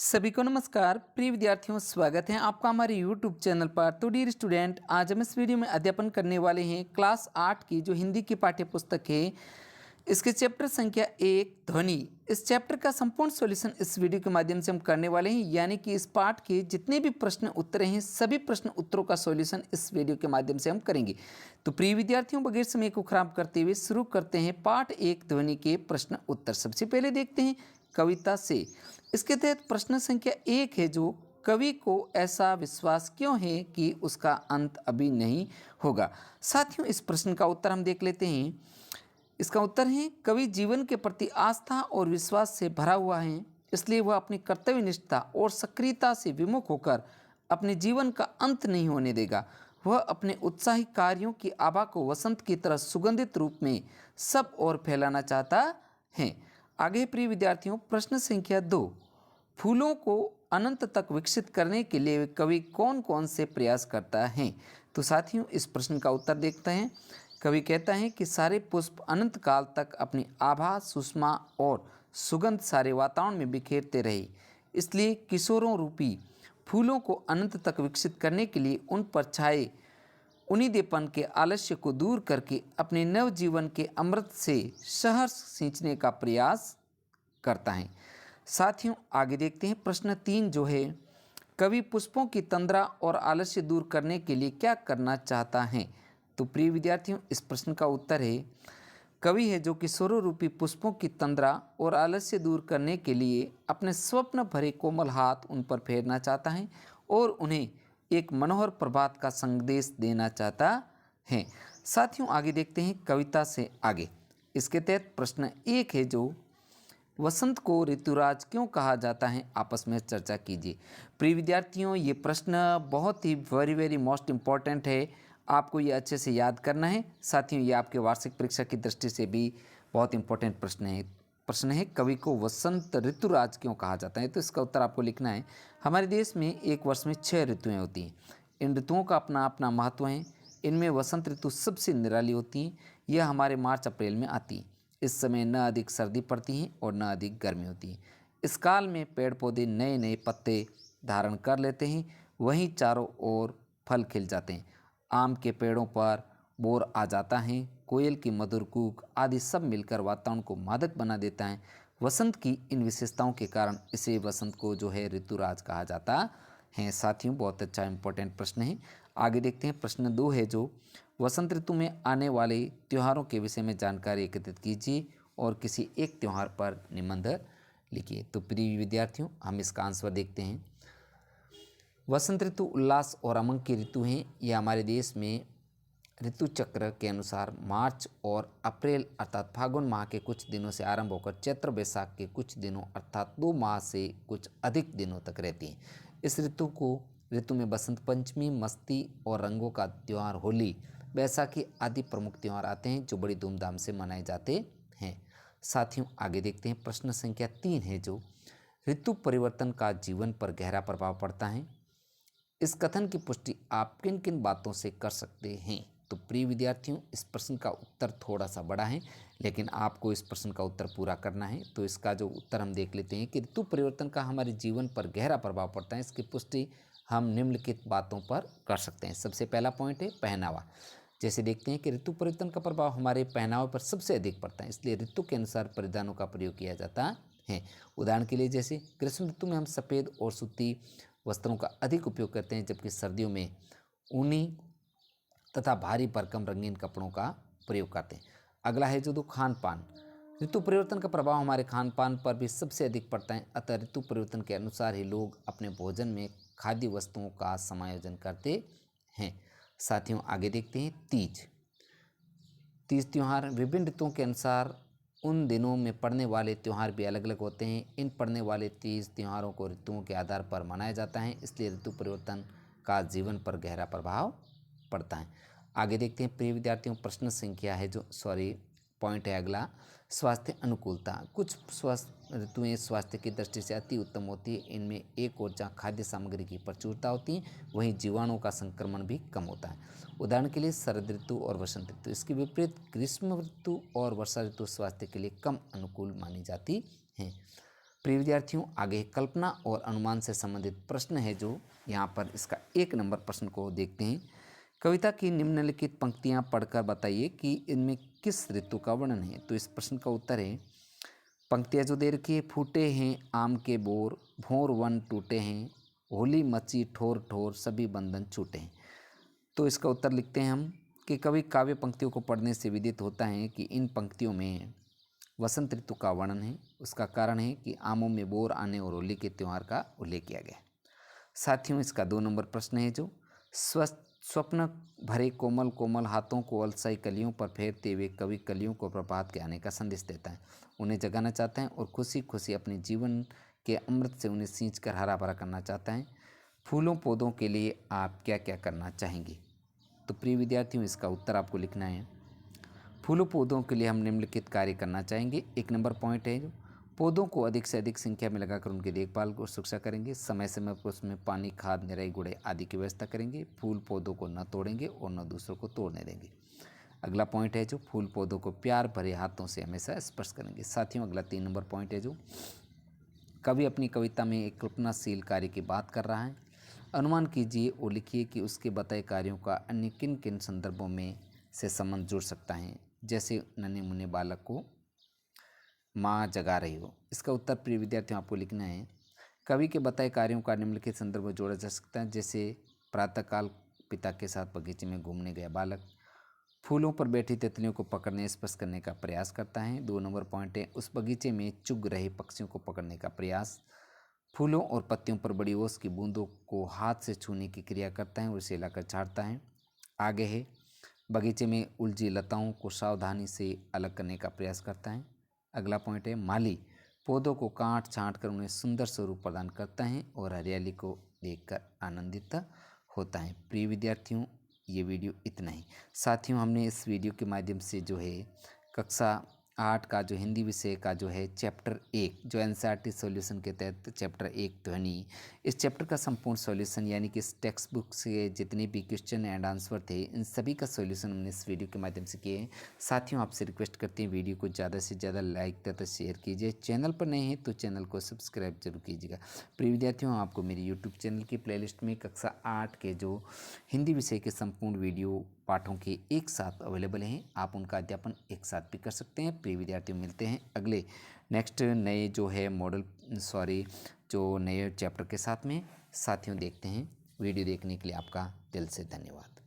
सभी को नमस्कार। प्रिय विद्यार्थियों, स्वागत है आपका हमारे YouTube चैनल पर। तो डियर स्टूडेंट, आज हम इस वीडियो में अध्यापन करने वाले हैं क्लास 8 की जो हिंदी की पाठ्य पुस्तक है, इसके चैप्टर संख्या 1 ध्वनि। इस चैप्टर का संपूर्ण सॉल्यूशन इस वीडियो के माध्यम से हम करने वाले हैं, यानी कि इस पाठ के जितने भी प्रश्न उत्तर हैं सभी प्रश्न उत्तरों का सॉल्यूशन इस वीडियो के माध्यम से हम करेंगे। तो प्रिय विद्यार्थियों, बगैर समय को खराब करते हुए शुरू करते हैं पाठ 1 ध्वनि के प्रश्न उत्तर। सबसे पहले देखते हैं कविता से। इसके तहत प्रश्न संख्या 1 है, जो कवि को ऐसा विश्वास क्यों है कि उसका अंत अभी नहीं होगा। साथियों, इस प्रश्न का उत्तर हम देख लेते हैं। इसका उत्तर है, कवि जीवन के प्रति आस्था और विश्वास से भरा हुआ है, इसलिए वह अपनी कर्तव्यनिष्ठता और सक्रियता से विमुख होकर अपने जीवन का अंत नहीं होने देगा। वह अपने उत्साही कार्यों की आभा को वसंत की तरह सुगंधित रूप में सब ओर फैलाना चाहता है। आगे प्रिय विद्यार्थियों, प्रश्न संख्या 2, फूलों को अनंत तक विकसित करने के लिए कवि कौन कौन से प्रयास करता है। तो साथियों, इस प्रश्न का उत्तर देखते हैं। कवि कहता है कि सारे पुष्प अनंत काल तक अपनी आभा, सुषमा और सुगंध सारे वातावरण में बिखेरते रहे, इसलिए किशोरों रूपी फूलों को अनंत तक विकसित करने के लिए उन पर छाए उन्नीदेपन के आलस्य को दूर करके अपने नव जीवन के अमृत से सहर्ष सींचने का प्रयास करता है। साथियों, आगे देखते हैं प्रश्न 3 जो है, कवि पुष्पों की तंद्रा और आलस्य दूर करने के लिए क्या करना चाहता है। तो प्रिय विद्यार्थियों, इस प्रश्न का उत्तर है, कवि है जो किशोरों रूपी पुष्पों की तंद्रा और आलस्य दूर करने के लिए अपने स्वप्न भरे कोमल हाथ उन पर फेरना चाहता है और उन्हें एक मनोहर प्रभात का संदेश देना चाहता है। साथियों, आगे देखते हैं कविता से आगे। इसके तहत प्रश्न 1 है, जो वसंत को ऋतुराज क्यों कहा जाता है, आपस में चर्चा कीजिए। प्रिय विद्यार्थियों, ये प्रश्न बहुत ही वेरी मोस्ट इम्पॉर्टेंट है, आपको ये अच्छे से याद करना है। साथियों, ये आपके वार्षिक परीक्षा की दृष्टि से भी बहुत इंपॉर्टेंट प्रश्न है, कवि को वसंत ऋतुराज क्यों कहा जाता है। तो इसका उत्तर आपको लिखना है। हमारे देश में एक वर्ष में 6 ऋतुएँ होती हैं। इन ऋतुओं का अपना अपना महत्व है। इनमें वसंत ऋतु सबसे निराली होती है। यह हमारे मार्च अप्रैल में आती है। इस समय न अधिक सर्दी पड़ती है और न अधिक गर्मी होती है। इस काल में पेड़ पौधे नए नए पत्ते धारण कर लेते हैं, वहीं चारों ओर फल खिल जाते हैं। आम के पेड़ों पर बोर आ जाता है, कोयल की मधुर कूक आदि सब मिलकर वातावरण को मादक बना देता है। वसंत की इन विशेषताओं के कारण इसे वसंत को जो है ऋतुराज कहा जाता है। साथियों, बहुत अच्छा इंपॉर्टेंट प्रश्न है। आगे देखते हैं प्रश्न 2 है, जो वसंत ऋतु में आने वाले त्योहारों के विषय में जानकारी एकत्रित कीजिए और किसी एक त्यौहार पर निबंध लिखिए। तो प्रिय विद्यार्थियों, हम इसका आंसर देखते हैं। वसंत ऋतु उल्लास और उमंग की ऋतु है। यह हमारे देश में ऋतु चक्र के अनुसार मार्च और अप्रैल अर्थात फागुन माह के कुछ दिनों से आरंभ होकर चैत्र वैशाख के कुछ दिनों अर्थात 2 माह से कुछ अधिक दिनों तक रहती है। इस ऋतु में बसंत पंचमी, मस्ती और रंगों का त्यौहार होली, बैसाखी आदि प्रमुख त्यौहार आते हैं जो बड़ी धूमधाम से मनाए जाते हैं। साथियों, आगे देखते हैं प्रश्न संख्या 3 है, जो ऋतु परिवर्तन का जीवन पर गहरा प्रभाव पड़ता है। इस कथन की पुष्टि आप किन किन बातों से कर सकते हैं। तो प्रिय विद्यार्थियों, इस प्रश्न का उत्तर थोड़ा सा बड़ा है, लेकिन आपको इस प्रश्न का उत्तर पूरा करना है। तो इसका जो उत्तर हम देख लेते हैं कि ऋतु परिवर्तन का हमारे जीवन पर गहरा प्रभाव पड़ता है। इसकी पुष्टि हम निम्नलिखित बातों पर कर सकते हैं। सबसे पहला पॉइंट है पहनावा। जैसे देखते हैं कि ऋतु परिवर्तन का प्रभाव हमारे पहनावे पर सबसे अधिक पड़ता है, इसलिए ऋतु के अनुसार परिधानों का प्रयोग किया जाता है। उदाहरण के लिए, जैसे ग्रीष्म ऋतु में हम सफ़ेद और सूती वस्त्रों का अधिक उपयोग करते हैं, जबकि सर्दियों में ऊनी तथा भारी भरकम रंगीन कपड़ों का प्रयोग करते हैं। अगला है जो खान पान। ऋतु परिवर्तन का प्रभाव हमारे खान पान पर भी सबसे अधिक पड़ता है, अतः ऋतु परिवर्तन के अनुसार ही लोग अपने भोजन में खाद्य वस्तुओं का समायोजन करते हैं। साथियों, आगे देखते हैं तीज त्यौहार। विभिन्न ऋतुओं के अनुसार उन दिनों में पड़ने वाले त्यौहार भी अलग अलग होते हैं। इन पड़ने वाले तीज त्यौहारों को ऋतुओं के आधार पर मनाया जाता है, इसलिए ऋतु परिवर्तन का जीवन पर गहरा प्रभाव पड़ता है। आगे देखते हैं प्रिय विद्यार्थियों, प्रश्न संख्या है जो पॉइंट है अगला, स्वास्थ्य अनुकूलता। कुछ ऋतुएं स्वास्थ्य की दृष्टि से अति उत्तम होती है। इनमें एक और जहाँ खाद्य सामग्री की प्रचुरता होती है, वहीं जीवाणुओं का संक्रमण भी कम होता है। उदाहरण के लिए शरद ऋतु और वसंत ऋतु। इसके विपरीत ग्रीष्म ऋतु और वर्षा ऋतु स्वास्थ्य के लिए कम अनुकूल मानी जाती हैं। प्रिय विद्यार्थियों, आगे कल्पना और अनुमान से संबंधित प्रश्न है जो यहाँ पर इसका 1 नंबर प्रश्न को देखते हैं। कविता की निम्नलिखित पंक्तियाँ पढ़कर बताइए कि इनमें किस ऋतु का वर्णन है। तो इस प्रश्न का उत्तर है, पंक्तियाँ जो दे रखी है, फूटे हैं आम के बोर, भोर वन टूटे हैं, होली मची ठोर ठोर, सभी बंधन छूटे हैं। तो इसका उत्तर लिखते हैं हम कि कवि काव्य पंक्तियों को पढ़ने से विदित होता है कि इन पंक्तियों में वसंत ऋतु का वर्णन है। उसका कारण है कि आमों में बोर आने और होली के त्यौहार का उल्लेख किया गया। साथियों, इसका 2 नंबर प्रश्न है जो स्वप्न भरे कोमल कोमल हाथों को अलसाई कलियों पर फेरते हुए कवि कलियों को प्रभात के आने का संदेश देता है। उन्हें जगाना चाहता है और खुशी खुशी अपने जीवन के अमृत से उन्हें सींच कर हरा भरा करना चाहता है। फूलों पौधों के लिए आप क्या क्या करना चाहेंगे। तो प्रिय विद्यार्थियों, इसका उत्तर आपको लिखना है, फूलों पौधों के लिए हम निम्नलिखित कार्य करना चाहेंगे। 1 नंबर पॉइंट है जो पौधों को अधिक से अधिक संख्या में लगाकर उनकी देखभाल और सुरक्षा करेंगे। समय समय पर उसमें पानी, खाद, निराई गुड़ाई आदि की व्यवस्था करेंगे। फूल पौधों को न तोड़ेंगे और न दूसरों को तोड़ने देंगे। अगला पॉइंट है जो फूल पौधों को प्यार भरे हाथों से हमेशा स्पर्श करेंगे। साथियों, अगला 3 नंबर पॉइंट है जो कवि अपनी कविता में एक कल्पनाशील कार्य की बात कर रहा है। अनुमान कीजिए और लिखिए कि उसके बताए कार्यों का अन्य किन किन संदर्भों में से संबंध जुड़ सकता है। जैसे नन्हे मुन्ने बालक को माँ जगा रही हो। इसका उत्तर प्रिय विद्यार्थियों आपको लिखना है, कवि के बताए कार्यों का निम्नलिखित संदर्भ में जोड़ा जा सकता है। जैसे प्रातःकाल पिता के साथ बगीचे में घूमने गया बालक फूलों पर बैठी तितलियों को पकड़ने स्पर्श करने का प्रयास करता है। 2 नंबर पॉइंट है, उस बगीचे में चुग रहे पक्षियों को पकड़ने का प्रयास। फूलों और पत्तियों पर बड़ी ओस की बूंदों को हाथ से छूने की क्रिया करता है और इसे लाकर छाड़ता है। आगे है, बगीचे में उलझी लताओं को सावधानी से अलग करने का प्रयास करता है। अगला पॉइंट है, माली पौधों को काट छांट कर उन्हें सुंदर स्वरूप प्रदान करता है और हरियाली को देखकर आनंदित होता है। प्रिय विद्यार्थियों, ये वीडियो इतना ही। साथियों, हमने इस वीडियो के माध्यम से जो है कक्षा 8 का जो हिंदी विषय का जो है चैप्टर 1 जो एनसीईआरटी सॉल्यूशन के तहत चैप्टर 1 ध्वनि, इस चैप्टर का संपूर्ण सॉल्यूशन यानी कि इस टेक्स्ट बुक से जितने भी क्वेश्चन एंड आंसर थे इन सभी का सॉल्यूशन हमने इस वीडियो के माध्यम से किए हैं। साथियों, आपसे रिक्वेस्ट करते हैं वीडियो को ज़्यादा से ज़्यादा लाइक तथा शेयर कीजिए। चैनल पर नए हैं तो चैनल को सब्सक्राइब जरूर कीजिएगा। प्रिय विद्यार्थियों, आपको मेरी यूट्यूब चैनल की प्लेलिस्ट में कक्षा 8 के जो हिंदी विषय के संपूर्ण वीडियो पाठों के एक साथ अवेलेबल हैं। आप उनका अध्यापन एक साथ भी कर सकते हैं। प्रिय विद्यार्थियों, मिलते हैं अगले नेक्स्ट नए जो है जो नए चैप्टर के साथ में। साथियों, देखते हैं। वीडियो देखने के लिए आपका दिल से धन्यवाद।